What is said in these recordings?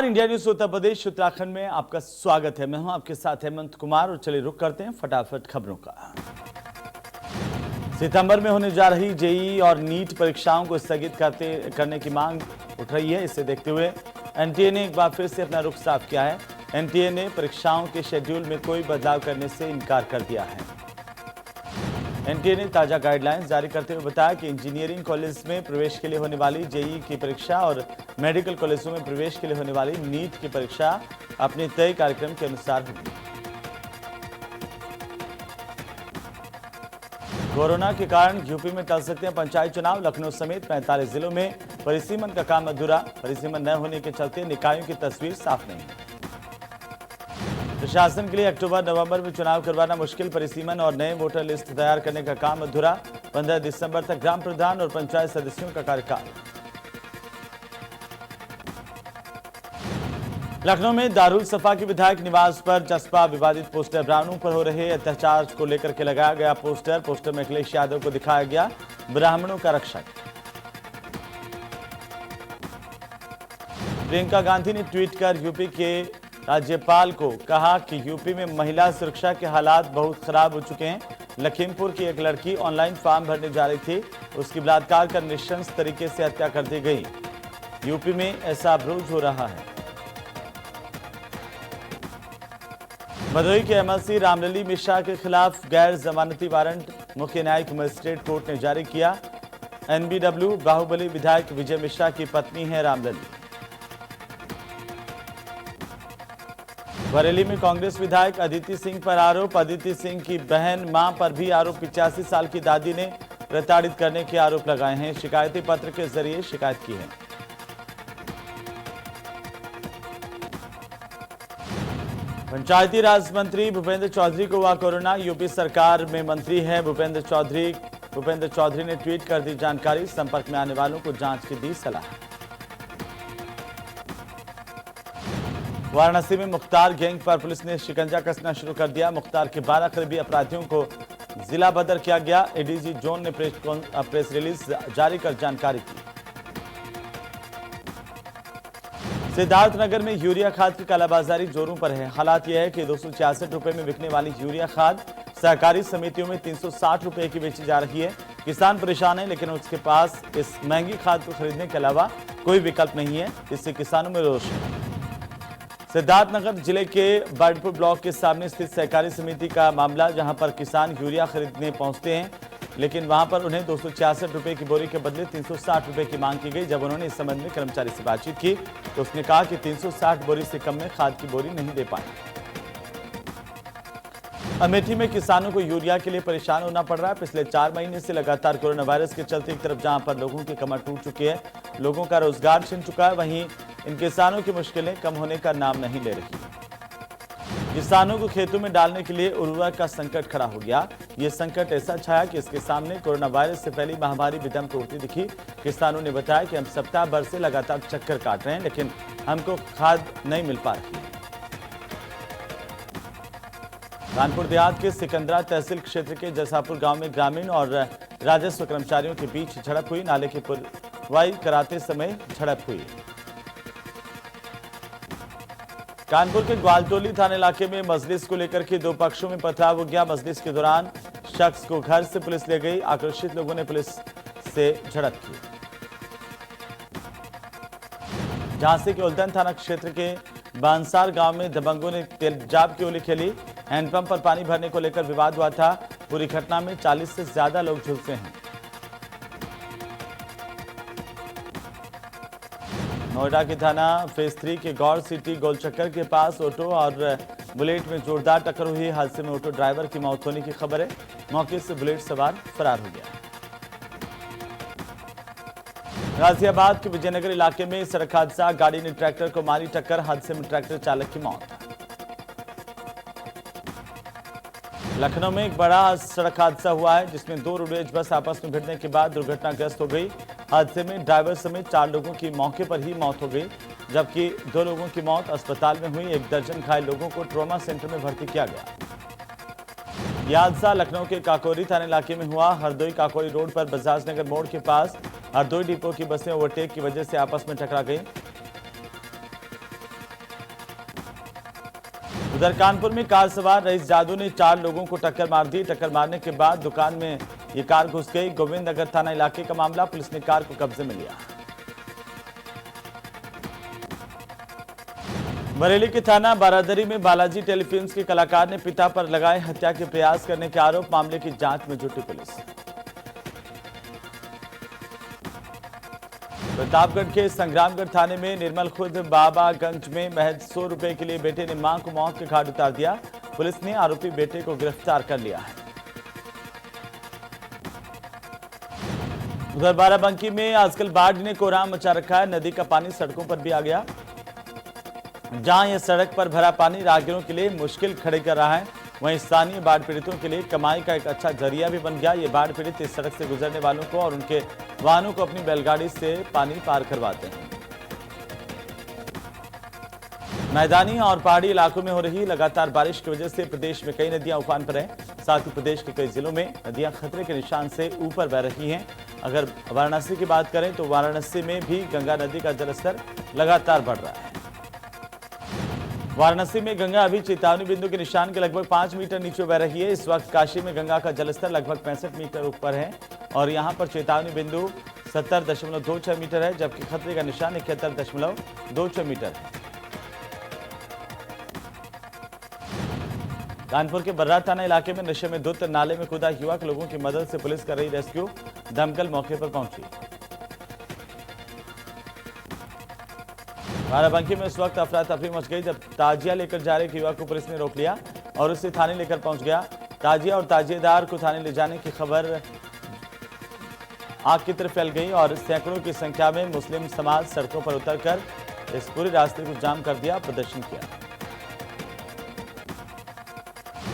India news Uttar Pradesh Uttarakhand में आपका स्वागत है। मैं हूं आपके साथ हेमंत कुमार और चलिए रुक करते हैं फटाफट खबरों का। सितंबर में होने जा रही जेईई और नीट परीक्षाओं को स्थगित करने की मांग उठ रही है। इसे देखते हुए एनटीए ने एक बार फिर से अपना रुख साफ किया है। एनटीए ने परीक्षाओं के शेड्यूल में कोई बदलाव करने से इनकार कर दिया है। एनटीए ने ताजा गाइडलाइंस जारी करते हुए बताया कि इंजीनियरिंग कॉलेज में प्रवेश के लिए होने वाली जेईई की परीक्षा और मेडिकल कॉलेजों में प्रवेश के लिए होने वाली नीट की परीक्षा अपने तय कार्यक्रम के अनुसार होगी। कोरोना के कारण यूपी में टल सकते हैं पंचायत चुनाव। लखनऊ समेत 45 जिलों में परिसीमन का काम अधूरा। परिसीमन न होने के चलते निकायों की तस्वीर साफ नहीं। प्रशासन के लिए अक्टूबर नवंबर में चुनाव करवाना मुश्किल। परिसीमन और नए वोटर लिस्ट तैयार करने का काम अधूरा। 15 दिसंबर तक ग्राम प्रधान और पंचायत सदस्यों का कार्यकाल। लखनऊ में दारुल सफा की विधायक निवास पर जसपा विवादित पोस्टर। ब्राह्मणों पर हो रहे अत्याचार को लेकर के लगाया गया पोस्टर में अखिलेश यादव को दिखाया गया ब्राह्मणों का रक्षक। प्रियंका गांधी ने ट्वीट कर यूपी के राज्यपाल को कहा कि यूपी में महिला सुरक्षा के हालात बहुत खराब हो चुके हैं। लखीमपुर की एक लड़की ऑनलाइन फॉर्म भरने जा रही थी, उसकी बलात्कार कर नृशंस तरीके से हत्या कर दी गई। यूपी में ऐसा अब्रोज हो रहा है। भदोही के एमएलसी रामलली मिश्रा के खिलाफ गैर जमानती वारंट मुख्य न्यायिक मजिस्ट्रेट कोर्ट ने जारी किया। एनबीडब्ल्यू बाहुबली विधायक विजय मिश्रा की पत्नी है रामलली। बरेली में कांग्रेस विधायक अदिति सिंह पर आरोप। अदिति सिंह की बहन मां पर भी आरोप। 85 साल की दादी ने प्रताड़ित करने के आरोप लगाए हैं। शिकायती पत्र के जरिए शिकायत की है। पंचायती राज मंत्री भूपेंद्र चौधरी को हुआ कोरोना। यूपी सरकार में मंत्री है भूपेंद्र चौधरी ने ट्वीट कर दी जानकारी। संपर्क में आने वालों को जांच की दी सलाह। वाराणसी में मुख्तार गैंग पर पुलिस ने शिकंजा कसना शुरू कर दिया। मुख्तार के 12 करीबी अपराधियों को जिला बदर किया गया। एडीजी जोन ने प्रेस रिलीज जारी कर जानकारी की। सिद्धार्थनगर में यूरिया खाद की कालाबाजारी जोरों पर है। हालात यह है कि 266 रुपए में बिकने वाली यूरिया खाद सहकारी समितियों में 360 रुपए की बेची जा रही है। किसान परेशान है, लेकिन उसके पास इस महंगी खाद को खरीदने के अलावा कोई विकल्प नहीं है। इससे किसानों में रोष है। सिद्धार्थनगर जिले के बर्डपुर ब्लॉक के सामने स्थित सहकारी समिति का मामला, जहां पर किसान यूरिया खरीदने पहुंचते हैं, लेकिन वहां पर उन्हें 266 रुपए की बोरी के बदले 360 रुपए की मांग की गई। जब उन्होंने इस संबंध में कर्मचारी से बातचीत की तो उसने कहा कि 360 बोरी से कम में खाद की बोरी नहीं दे पाए। अमेठी में किसानों को यूरिया के लिए परेशान होना पड़ रहा है। पिछले 4 महीने से लगातार कोरोना वायरस के चलते एक तरफ जहां पर लोगों की कमर टूट चुकी है, लोगों का रोजगार छिन चुका है, वहीं इन किसानों की मुश्किलें कम होने का नाम नहीं ले रही। किसानों को खेतों में डालने के लिए उर्वरक का संकट खड़ा हो गया। ये संकट ऐसा छाया कि इसके सामने कोरोना वायरस से फैली महामारी भी दम तोड़ती दिखी। किसानों ने बताया कि हम सप्ताह भर से लगातार चक्कर काट रहे हैं, लेकिन हमको खाद नहीं मिल पा रही है। कानपुर देहात के सिकंदरा तहसील क्षेत्र के जसापुर गांव में ग्रामीण और राजस्व कर्मचारियों के बीच झड़प हुई। नाले की पुरवाई कराते समय झड़प हुई। कानपुर के ग्वालटोली थाना इलाके में मजलिस को लेकर के 2 पक्षों में पथराव हो गया। मजलिस के दौरान शख्स को घर से पुलिस ले गई। आक्रोशित लोगों ने पुलिस से झड़प की। झांसी के उल्टन थाना क्षेत्र के बांसार गांव में दबंगों ने तेजाब की होली खेली। हैंडपंप पर पानी भरने को लेकर विवाद हुआ था। पूरी घटना में 40 से ज्यादा लोग झुलसे हैं। नोएडा के थाना फेज 3 के गौर सिटी गोलचक्कर के पास ऑटो और बुलेट में जोरदार टक्कर हुई। हादसे में ऑटो ड्राइवर की मौत होने की खबर है। मौके से बुलेट सवार फरार हो गया। गाजियाबाद के विजयनगर इलाके में सड़क हादसा। गाड़ी ने ट्रैक्टर को मारी टक्कर। हादसे में ट्रैक्टर चालक की मौत। लखनऊ में एक बड़ा सड़क हादसा हुआ है, जिसमें 2 रोडवेज बस आपस में भिड़ने के बाद दुर्घटनाग्रस्त हो गई। हादसे में ड्राइवर समेत 4 लोगों की मौके पर ही मौत हो गई, जबकि 2 लोगों की मौत अस्पताल में हुई। 1 दर्जन घायल लोगों को ट्रॉमा सेंटर में भर्ती किया गया। यह हादसा लखनऊ के काकोरी थाना इलाके में हुआ। हरदोई काकोरी रोड पर बजाज नगर मोड़ के पास हरदोई डिपो की बसें ओवरटेक की वजह से आपस में टकरा गई। उधर कानपुर में कार सवार रईस जादू ने 4 लोगों को टक्कर मार दी। टक्कर मारने के बाद दुकान में ये कार घुस गई। गोविंद नगर थाना इलाके का मामला, पुलिस ने कार को कब्जे में लिया। बरेली के थाना बारादरी में बालाजी टेलीफिल्म्स के कलाकार ने पिता पर लगाए हत्या के प्रयास करने के आरोप, मामले की जांच में जुटी पुलिस। प्रतापगढ़ के संग्रामगढ़ थाने में निर्मल खुर्द बाबागंज में महज 100 रुपए के लिए बेटे ने मां को मौत के घाट उतार दिया। पुलिस ने आरोपी बेटे को गिरफ्तार कर लिया है। उधर बाराबंकी में आजकल बाढ़ ने कोहराम मचा रखा है। नदी का पानी सड़कों पर भी आ गया। जहां यह सड़क पर भरा पानी राहगीरों के लिए मुश्किल खड़ी कर रहा है, वहीं स्थानीय बाढ़ पीड़ितों के लिए कमाई का एक अच्छा जरिया भी बन गया। ये बाढ़ पीड़ित इस सड़क से गुजरने वालों को और उनके वाहनों को अपनी बैलगाड़ी से पानी पार करवाते हैं। मैदानी और पहाड़ी इलाकों में हो रही लगातार बारिश की वजह से प्रदेश में कई नदियां उफान पर हैं। साथ ही प्रदेश के कई जिलों में नदियां खतरे के निशान से ऊपर बह रही हैं। अगर वाराणसी की बात करें तो वाराणसी में भी गंगा नदी का जलस्तर लगातार बढ़ रहा है। वाराणसी में गंगा अभी चेतावनी बिंदु के निशान के लगभग 5 मीटर नीचे बह रही है। इस वक्त काशी में गंगा का जलस्तर लगभग 65 मीटर ऊपर है और यहां पर चेतावनी बिंदु 70.26 मीटर है, जबकि खतरे का निशान 71.26 मीटर है। कानपुर के बर्रा थाना इलाके में नशे में धुत नाले में कूदा युवक, लोगों की मदद से पुलिस कर रही रेस्क्यू। दमकल मौके पर पहुंची। बाराबंकी में इस वक्त अफरा तफरी मच गई जब ताजिया लेकर जा रहे युवक को पुलिस ने रोक लिया और उसे थाने लेकर पहुंच गया। ताजिया और ताजिएदार को थाने ले जाने की खबर आग की तरफ फैल गई और सैकड़ों की संख्या में मुस्लिम समाज सड़कों पर उतरकर इस पूरे रास्ते को जाम कर दिया, प्रदर्शन किया।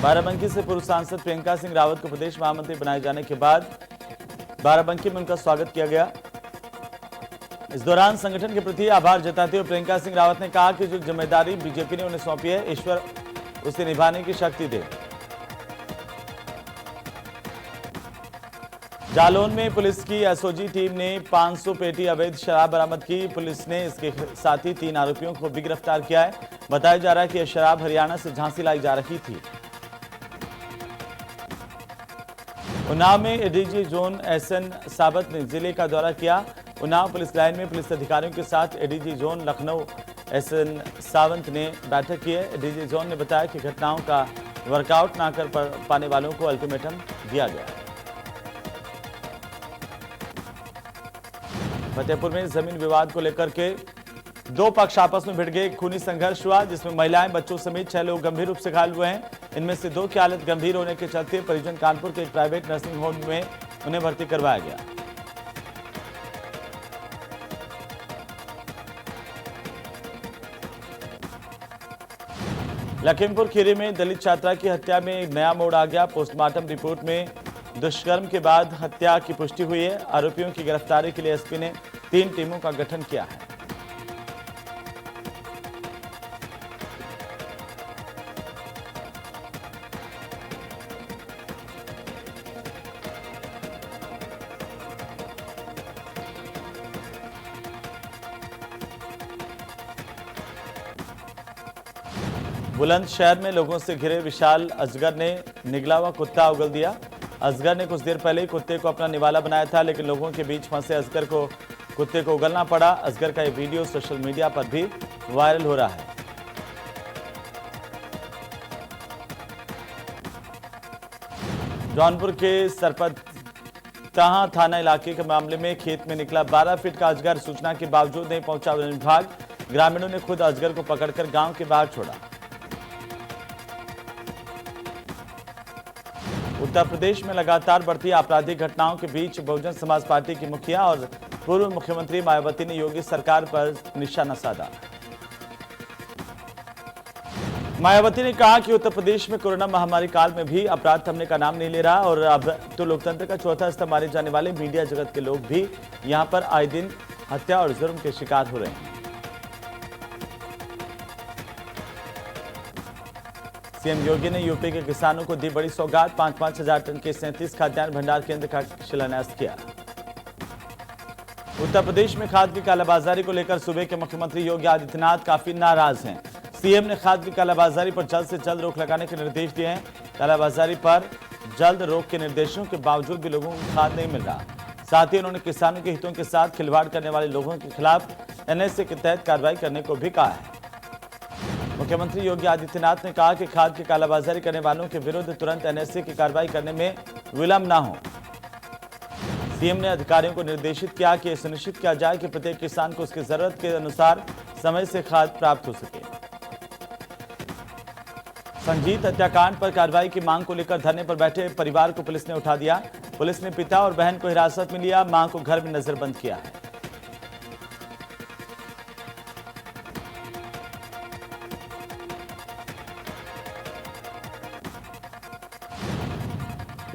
बाराबंकी से पूर्व सांसद प्रियंका सिंह रावत को प्रदेश महामंत्री बनाए जाने के बाद बाराबंकी में उनका स्वागत किया गया। इस दौरान संगठन के प्रति आभार जताते हुए प्रियंका सिंह रावत ने कहा कि जो जिम्मेदारी बीजेपी ने उन्हें सौंपी है, ईश्वर उसे निभाने की शक्ति दे। जालौन में पुलिस की एसओजी टीम ने 500 पेटी अवैध शराब बरामद की। पुलिस ने इसके साथ ही 3 आरोपियों को भी गिरफ्तार किया है। बताया जा रहा है कि यह शराब हरियाणा से झांसी लाई जा रही थी। उन्नाव में एडीजी जोन एसएन साबत ने जिले का दौरा किया। उन्नाव पुलिस लाइन में पुलिस अधिकारियों के साथ ADG zone Lucknow SN Sawant ने बैठक की है। एडीजी जोन ने बताया कि घटनाओं का वर्कआउट न कर पाने वालों को अल्टीमेटम दिया गया। फतेहपुर में जमीन विवाद को लेकर के 2 पक्ष आपस में भिड़ गए। खूनी संघर्ष हुआ जिसमें महिलाएं, बच्चों समेत 6 लोग गंभीर रूप से घायल हुए हैं। इनमें से 2 की हालत गंभीर होने के चलते परिजन कानपुर के एक प्राइवेट नर्सिंग होम में उन्हें भर्ती करवाया गया। लखीमपुर खीरी में दलित छात्रा की हत्या में एक नया मोड़ आ गया। पोस्टमार्टम रिपोर्ट में दुष्कर्म के बाद हत्या की पुष्टि हुई है। आरोपियों की गिरफ्तारी के लिए एसपी ने 3 टीमों का गठन किया है। बुलंदशहर में लोगों से घिरे विशाल अजगर ने निगला हुआ कुत्ता उगल दिया। अजगर ने कुछ देर पहले ही कुत्ते को अपना निवाला बनाया था, लेकिन लोगों के बीच फंसे अजगर को कुत्ते को उगलना पड़ा। अजगर का ये वीडियो सोशल मीडिया पर भी वायरल हो रहा है। जौनपुर के सरपतहा थाना इलाके के मामले में खेत में निकला 12 फीट का अजगर, सूचना के बावजूद नहीं पहुंचा वन विभाग। ग्रामीणों ने खुद अजगर को पकड़कर गांव के बाहर छोड़ा। उत्तर प्रदेश में लगातार बढ़ती आपराधिक घटनाओं के बीच बहुजन समाज पार्टी की मुखिया और पूर्व मुख्यमंत्री मायावती ने योगी सरकार पर निशाना साधा। मायावती ने कहा कि उत्तर प्रदेश में कोरोना महामारी काल में भी अपराध थमने का नाम नहीं ले रहा और अब तो लोकतंत्र का चौथा स्तंभ माने जाने वाले मीडिया जगत के लोग भी यहां पर आए दिन हत्या और जुर्म के शिकार हो रहे हैं। सीएम योगी ने यूपी के किसानों को दी बड़ी सौगात। 5-5 हजार टन के 37 खाद्यान्न भंडार केंद्र का शिलान्यास किया। उत्तर प्रदेश में खाद की कालाबाजारी को लेकर सूबे के मुख्यमंत्री योगी आदित्यनाथ काफी नाराज हैं। सीएम ने खाद की कालाबाजारी पर जल्द से जल्द रोक लगाने के निर्देश दिए हैं। कालाबाजारी पर जल्द रोक के निर्देशों के बावजूद भी लोगों को खाद नहीं मिल रहा। साथ ही उन्होंने किसानों के हितों के साथ खिलवाड़ करने वाले लोगों के खिलाफ एनएसए के तहत कार्रवाई करने को भी कहा है। मुख्यमंत्री योगी आदित्यनाथ ने कहा कि खाद की कालाबाजारी करने वालों के विरुद्ध तुरंत एनएसए की कार्रवाई करने में विलंब न हो। सीएम ने अधिकारियों को निर्देशित किया कि यह सुनिश्चित किया जाए कि प्रत्येक किसान को उसकी जरूरत के अनुसार समय से खाद प्राप्त हो सके। संजीत हत्याकांड पर कार्रवाई की मांग को लेकर धरने पर बैठे परिवार को पुलिस ने उठा दिया। पुलिस ने पिता और बहन को हिरासत में लिया, मां को घर में नजरबंद किया है।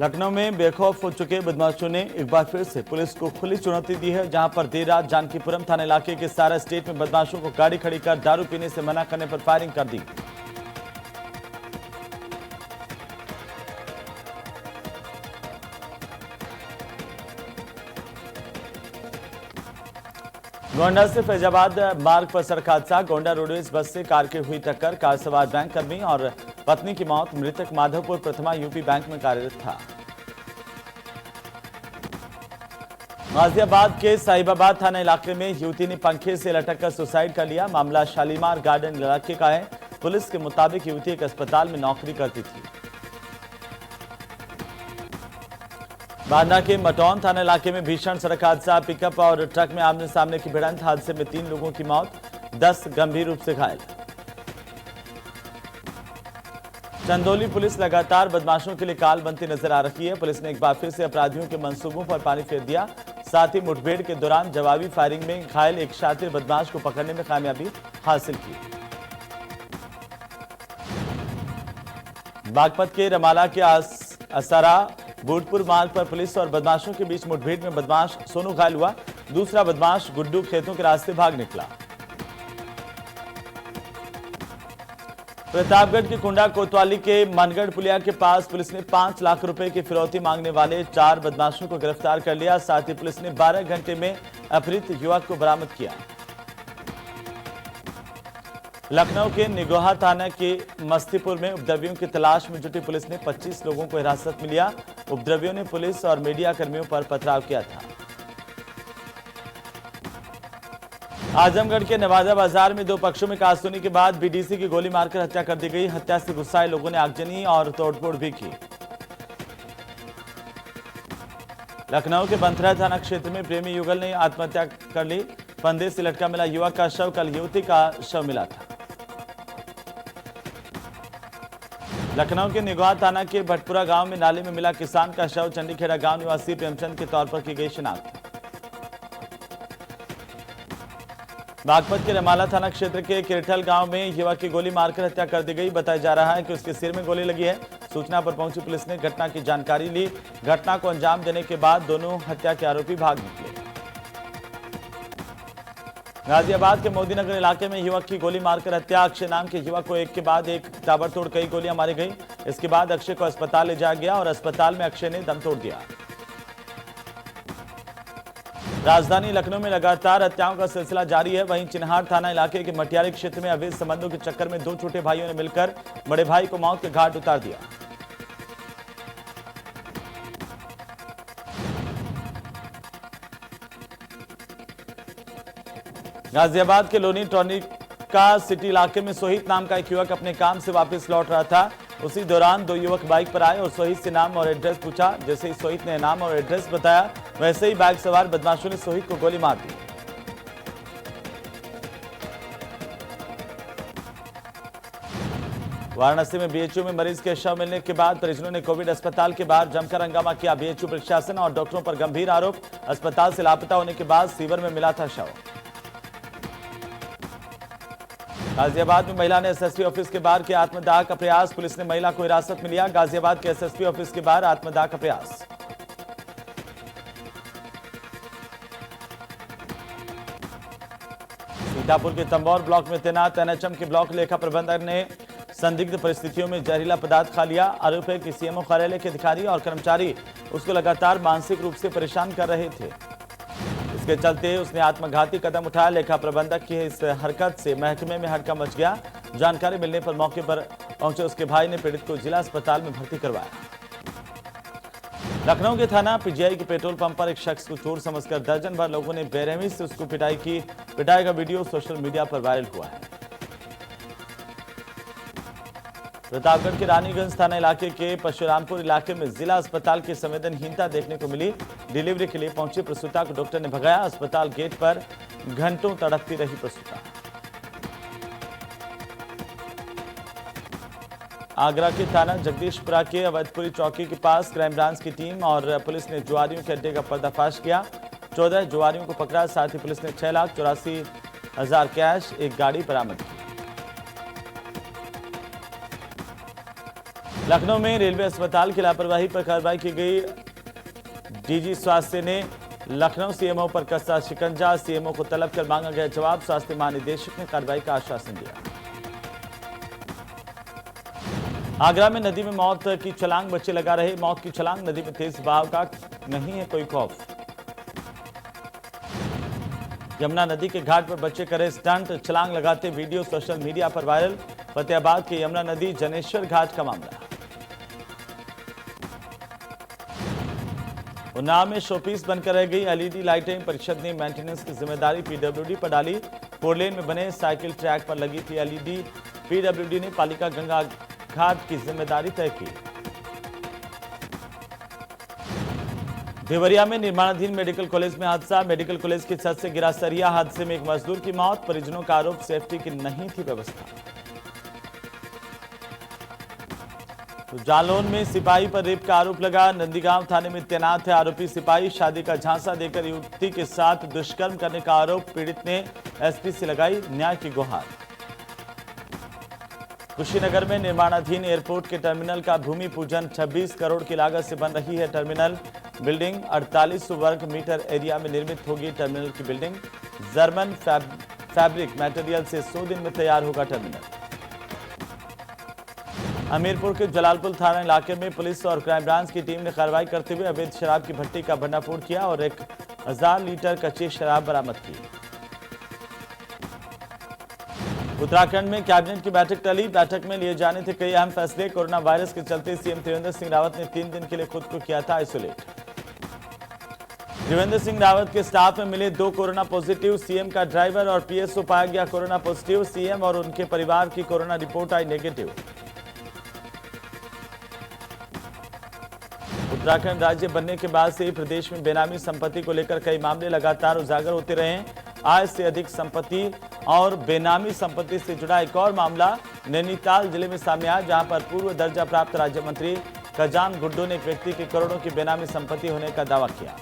लखनऊ में बेखौफ हो चुके बदमाशों ने एक बार फिर से पुलिस को खुली चुनौती दी है, जहां पर देर रात जानकीपुरम थाना इलाके के सारा स्टेट में बदमाशों को गाड़ी खड़ी कर दारू पीने से मना करने पर फायरिंग कर दी। गोंडा से फैजाबाद मार्ग पर सड़क हादसा। गोंडा रोडवेज बस से कार की हुई टक्कर। कार सवार बैंक कर्मी और पत्नी की मौत। मृतक माधवपुर प्रथमा यूपी बैंक में कार्यरत था। गाजियाबाद के साहिबाबाद थाना इलाके में युवती ने पंखे से लटक कर सुसाइड कर लिया। मामला शालीमार गार्डन इलाके का है। पुलिस के मुताबिक युवती एक अस्पताल में नौकरी करती थी। बांदा के मटौन थाना इलाके में भीषण सड़क हादसा। पिकअप और ट्रक में आमने सामने की भिड़ंत। हादसे में 3 लोगों की मौत, 10 गंभीर रूप से घायल। चंदौली पुलिस लगातार बदमाशों के लिए काल बनती नजर आ रही है। पुलिस ने एक बार फिर से अपराधियों के मंसूबों पर पानी फेर दिया। साथ ही मुठभेड़ के दौरान जवाबी फायरिंग में घायल एक शातिर बदमाश को पकड़ने में कामयाबी हासिल की। बागपत के रमाला के असरा बूटपुर मार्ग पर पुलिस और बदमाशों के बीच मुठभेड़ में बदमाश सोनू घायल हुआ। दूसरा बदमाश गुड्डू खेतों के रास्ते भाग निकला। प्रतापगढ़ के कुंडा कोतवाली के मनगढ़ पुलिया के पास पुलिस ने 5 लाख रुपए की फिरौती मांगने वाले 4 बदमाशों को गिरफ्तार कर लिया। साथ ही पुलिस ने 12 घंटे में अपहृत युवक को बरामद किया। लखनऊ के निगोहा थाना के मस्तीपुर में उपद्रवियों की तलाश में जुटी पुलिस ने 25 लोगों को हिरासत में लिया। उपद्रवियों ने पुलिस और मीडिया कर्मियों पर पथराव किया था। आजमगढ़ के नवादा बाजार में 2 पक्षों में कहासुनी के बाद बीडीसी की गोली मारकर हत्या कर दी गई। हत्या से गुस्साए लोगों ने आगजनी और तोड़फोड़ भी की। लखनऊ के बंथरा थाना क्षेत्र में प्रेमी युगल ने आत्महत्या कर ली। फंदे से लटका मिला युवक का शव कल युवती का शव मिला था। लखनऊ के निगोहा थाना के भटपुरा गांव में नाले में मिला किसान का शव। चंडीखेड़ा गांव निवासी प्रेमचंद के तौर पर की गई शिनाख्त। बागपत के रमाला थाना क्षेत्र के किरठल गांव में युवक की गोली मारकर हत्या कर दी गई। बताया जा रहा है कि उसके सिर में गोली लगी है। सूचना पर पहुंची पुलिस ने घटना की जानकारी ली। घटना को अंजाम देने के बाद दोनों हत्या के आरोपी भाग निकले। गाजियाबाद के मोदीनगर इलाके में युवक की गोली मारकर हत्या। अक्षय नाम के युवक को एक के बाद एक ताबड़तोड़ कई गोलियां मारी गई। इसके बाद अक्षय को अस्पताल ले जाया गया और अस्पताल में अक्षय ने दम तोड़ दिया। राजधानी लखनऊ में लगातार हत्याओं का सिलसिला जारी है। वहीं चिन्हार थाना इलाके के मटियारी क्षेत्र में अवैध संबंधों के चक्कर में 2 छोटे भाइयों ने मिलकर बड़े भाई को मौत के घाट उतार दिया। गाजियाबाद के लोनी टॉनिका सिटी इलाके में सोहित नाम का एक युवक अपने काम से वापस लौट रहा था। उसी दौरान 2 युवक बाइक पर आए और सोहित से नाम और एड्रेस पूछा। जैसे ही सोहित ने नाम और एड्रेस बताया, वैसे ही बाइक सवार बदमाशों ने सोहित को गोली मार दी। वाराणसी में बीएचयू में मरीज के शव मिलने के बाद परिजनों ने कोविड अस्पताल के बाहर जमकर हंगामा किया। बीएचयू प्रशासन और डॉक्टरों पर गंभीर आरोप। अस्पताल से लापता होने के बाद सीवर में मिला था शव। गाजियाबाद में महिला ने एसएसपी ऑफिस के बाहर किया आत्मदाह का प्रयास। पुलिस ने महिला को हिरासत में लिया। गाजियाबाद के एसएसपी ऑफिस के बाहर आत्मदाह का प्रयास। सीतापुर के तंबौर ब्लॉक में तैनात एनएचएम के ब्लॉक लेखा प्रबंधक ने संदिग्ध परिस्थितियों में जहरीला पदार्थ खा लिया। आरोप है कि सीएमओ कार्यालय के अधिकारी और कर्मचारी उसको लगातार मानसिक रूप से परेशान कर रहे थे। इसके चलते उसने आत्मघाती कदम उठाया। लेखा प्रबंधक की इस हरकत से महकमे में हड़कंप मच गया। जानकारी मिलने पर मौके पर पहुंचे उसके भाई ने पीड़ित को जिला अस्पताल में भर्ती करवाया। लखनऊ के थाना पीजीआई के पेट्रोल पंप पर एक शख्स को चोर समझकर दर्जन भर लोगों ने बेरहमी से उसको पिटाई का वीडियो सोशल मीडिया पर वायरल हुआ है। प्रतापगढ़ के रानीगंज थाना इलाके के परशुरामपुर इलाके में जिला अस्पताल की संवेदनहीनता देखने को मिली। डिलीवरी के लिए पहुंची प्रसूता को डॉक्टर ने भगाया। अस्पताल गेट पर घंटों तड़पती रही प्रसूता। आगरा के थाना जगदीशपुरा के अवैधपुरी चौकी के पास क्राइम ब्रांच की टीम और पुलिस ने जुआरियों के अड्डे का पर्दाफाश किया। 14 जुआरियों को पकड़ा। साथ ही पुलिस ने 6,84,000 कैश, एक गाड़ी बरामद की। लखनऊ में रेलवे अस्पताल की लापरवाही पर कार्रवाई की गई। डीजी स्वास्थ्य ने लखनऊ सीएमओ पर कसा शिकंजा। सीएमओ को तलब कर मांगा गया जवाब। स्वास्थ्य महानिदेशक ने कार्रवाई का आश्वासन दिया। आगरा में नदी में मौत की छलांग बच्चे लगा रहे। मौत की छलांग, नदी में तेज बहाव का नहीं है कोई खौफ। यमुना नदी के घाट पर बच्चे करे स्टंट, छलांग लगाते वीडियो सोशल मीडिया पर वायरल। फतेहाबाद के यमुना नदी जनेश्वर घाट का मामला। उन्नाव में शोपीस बनकर रह गई एलईडी लाइटें। परिषद ने मेंटेनेंस की जिम्मेदारी पीडब्ल्यूडी पर डाली। 4 लेन में बने साइकिल ट्रैक पर लगी थी एलईडी। पीडब्ल्यूडी ने पालिका गंगा घाट की जिम्मेदारी तय की। देवरिया में निर्माणाधीन मेडिकल कॉलेज में हादसा। मेडिकल कॉलेज की छत से गिरा सरिया। हादसे में एक मजदूर की मौत। परिजनों का आरोप सेफ्टी की नहीं थी व्यवस्था। तो जालौन में सिपाही पर रेप का आरोप लगा। नंदीगांव थाने में तैनात है आरोपी सिपाही। शादी का झांसा देकर युवती के साथ दुष्कर्म करने का आरोप। पीड़ित ने एसपी से लगाई न्याय की गुहार। कुशीनगर में निर्माणाधीन एयरपोर्ट के टर्मिनल का भूमि पूजन। 26 करोड़ की लागत से बन रही है टर्मिनल बिल्डिंग। 4800 वर्ग मीटर एरिया में निर्मित होगी टर्मिनल की बिल्डिंग। जर्मन फैब्रिक मटेरियल से 100 दिन में तैयार होगा टर्मिनल। हमीरपुर के जलालपुर थाना इलाके में पुलिस और क्राइम ब्रांच की टीम ने कार्रवाई करते हुए अवैध शराब की भट्टी का भंडाफोड़ किया और 1000 लीटर कच्ची शराब बरामद की। उत्तराखंड में कैबिनेट की बैठक टली। बैठक में लिए जाने थे कई अहम फैसले। कोरोना वायरस के चलते सीएम त्रिवेंद्र सिंह रावत ने 3 दिन के लिए खुद को किया था आइसोलेट। त्रिवेंद्र सिंह रावत के स्टाफ में मिले 2 कोरोना पॉजिटिव। सीएम का ड्राइवर और पीएसओ पाया गया कोरोना पॉजिटिव। सीएम और उनके परिवार की कोरोना रिपोर्ट आई नेगेटिव। उत्तराखंड राज्य बनने के बाद से ही प्रदेश में बेनामी संपत्ति को लेकर कई मामले लगातार उजागर होते रहे। आय से अधिक संपत्ति और बेनामी संपत्ति से जुड़ा एक और मामला नैनीताल जिले में सामने आया, जहां पर पूर्व दर्जा प्राप्त राज्य मंत्री खजान गुड्डू ने एक व्यक्ति की करोड़ों की बेनामी संपत्ति होने का दावा किया।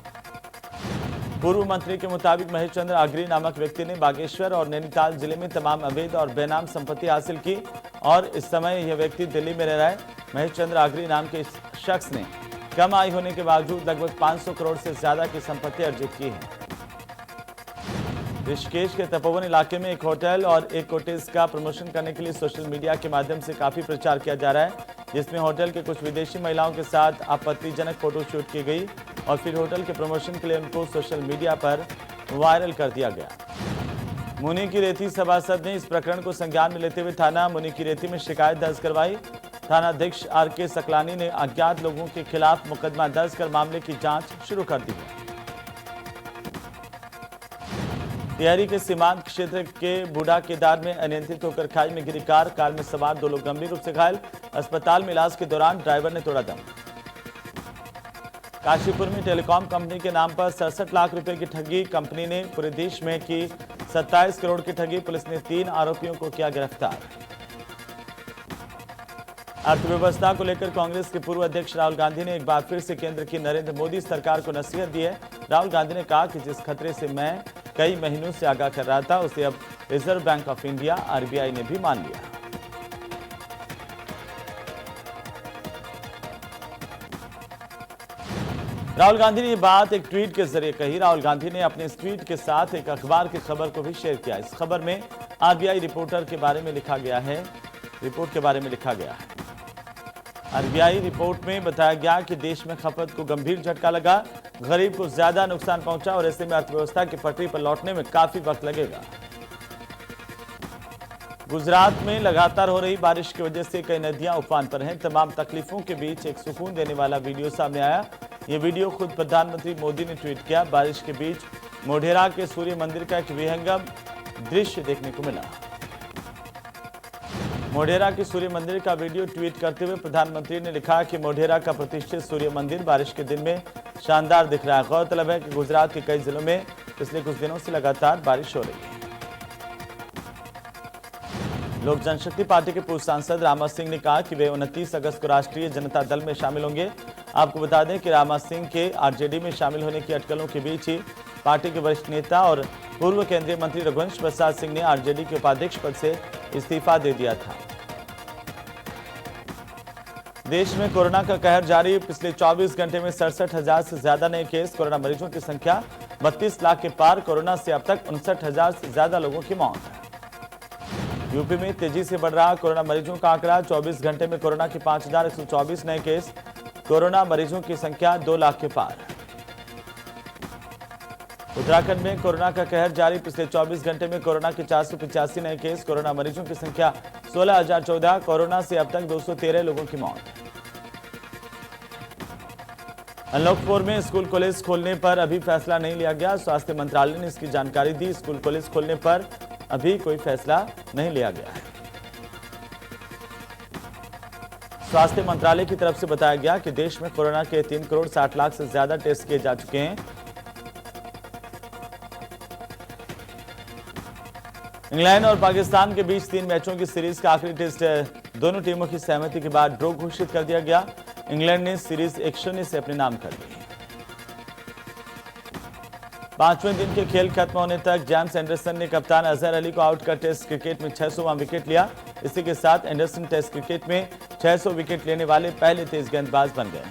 पूर्व मंत्री के मुताबिक महेश चंद्र अग्री नामक व्यक्ति ने बागेश्वर और नैनीताल जिले में तमाम अवैध और बेनाम संपत्ति हासिल की और इस समय यह व्यक्ति दिल्ली में रह रहा है। महेश चंद्र अग्री नाम के शख्स ने कम आय होने के बावजूद लगभग 500 करोड़ से ज्यादा की संपत्ति अर्जित की है। ऋषिकेश के तपोवन इलाके में एक होटल और एक कॉटेज का प्रमोशन करने के लिए सोशल मीडिया के माध्यम से काफी प्रचार किया जा रहा है, जिसमें होटल के कुछ विदेशी महिलाओं के साथ आपत्तिजनक फोटोशूट की गई और फिर होटल के प्रमोशन के लिए उनको सोशल मीडिया पर वायरल कर दिया गया। मुनि की रेती सभासद ने इस प्रकरण को संज्ञान में लेते हुए थाना मुनि की रेती में शिकायत दर्ज करवाई। थानाध्यक्ष आर.के. सकलानी ने अज्ञात लोगों के खिलाफ मुकदमा दर्ज कर मामले की जांच शुरू कर दी है। टिहरी के सीमांत क्षेत्र के बूढ़ा केदार में अनियंत्रित होकर खाई में गिरी कार में सवार 2 लोग गंभीर रूप से घायल। अस्पताल में इलाज के दौरान ड्राइवर ने तोड़ा दम। काशीपुर में टेलीकॉम कंपनी के नाम पर 67 लाख रुपए की ठगी। कंपनी ने पूरे देश में की 27 करोड़ की ठगी। पुलिस ने 3 आरोपियों को किया गिरफ्तार। अर्थव्यवस्था को लेकर कांग्रेस के पूर्व अध्यक्ष राहुल गांधी ने एक बार फिर से केंद्र की नरेंद्र मोदी सरकार को नसीहत दी है। राहुल गांधी ने कहा कि जिस खतरे से मैं कई महीनों से आगाह कर रहा था, उसे अब reserve bank of India RBI ने भी मान लिया। राहुल गांधी ने ये बात एक ट्वीट के जरिए कही। राहुल गांधी ने अपने इस ट्वीट के साथ एक अखबार की खबर को भी शेयर किया। इस खबर में आरबीआई रिपोर्ट के बारे में लिखा गया है। आरबीआई रिपोर्ट में बताया गया कि देश में खपत को गंभीर झटका लगा, गरीब को ज्यादा नुकसान पहुंचा और ऐसे में अर्थव्यवस्था की पटरी पर लौटने में काफी वक्त लगेगा। गुजरात में लगातार हो रही बारिश की वजह से कई नदियां उफान पर हैं। तमाम तकलीफों के बीच एक सुकून देने वाला वीडियो सामने आया। ये वीडियो खुद प्रधानमंत्री मोदी ने ट्वीट किया। बारिश के बीच मोढेरा के सूर्य मंदिर का एक विहंगम दृश्य देखने को मिला। मोढेरा के सूर्य मंदिर का वीडियो ट्वीट करते हुए प्रधानमंत्री ने लिखा कि मोढेरा का प्रतिष्ठित सूर्य मंदिर बारिश के दिन में शानदार दिख रहा है। गौरतलब है कि गुजरात के कई जिलों में पिछले कुछ दिनों से लगातार बारिश हो रही है। लोक जनशक्ति पार्टी के पूर्व सांसद रामा सिंह ने कहा कि वे 29 अगस्त को राष्ट्रीय जनता दल में शामिल होंगे। आपको बता दें कि रामा सिंह के आरजेडी में शामिल होने की अटकलों के बीच ही पार्टी के वरिष्ठ नेता और पूर्व केंद्रीय मंत्री रघुवंश प्रसाद सिंह ने आरजेडी के उपाध्यक्ष पद से इस्तीफा दे दिया था। देश में कोरोना का कहर जारी। पिछले 24 घंटे में 67,000 से ज्यादा नए केस। कोरोना मरीजों की संख्या 32 लाख के पार। कोरोना से अब तक 59,000 से ज्यादा लोगों की मौत। यूपी में तेजी से बढ़ रहा कोरोना मरीजों का आंकड़ा। 24 घंटे में कोरोना के 5,124 नए केस। कोरोना मरीजों की संख्या 2 लाख के पार। उत्तराखंड में कोरोना का कहर जारी। पिछले 24 घंटे में कोरोना के 485 नए केस। कोरोना मरीजों की संख्या 16,014। कोरोना से अब तक 213 लोगों की मौत। अनलॉक 4 में स्कूल कॉलेज खोलने पर अभी फैसला नहीं लिया गया। स्वास्थ्य मंत्रालय ने इसकी जानकारी दी। स्कूल कॉलेज खोलने पर अभी कोई फैसला नहीं लिया गया है। स्वास्थ्य मंत्रालय की तरफ से बताया गया कि देश में कोरोना के 3 करोड़ 60 लाख से ज्यादा टेस्ट किए जा चुके हैं। इंग्लैंड और पाकिस्तान के बीच 3 मैचों की सीरीज का आखिरी टेस्ट दोनों टीमों की सहमति के बाद ड्रॉ घोषित कर दिया गया। इंग्लैंड ने सीरीज 1-0 से अपने नाम कर ली। 5वें दिन के खेल खत्म होने तक जेम्स एंडरसन ने कप्तान अजहर अली को आउट कर टेस्ट क्रिकेट में 600वां विकेट लिया। इसी के साथ एंडरसन टेस्ट क्रिकेट में 600 विकेट लेने वाले पहले तेज गेंदबाज बन गए।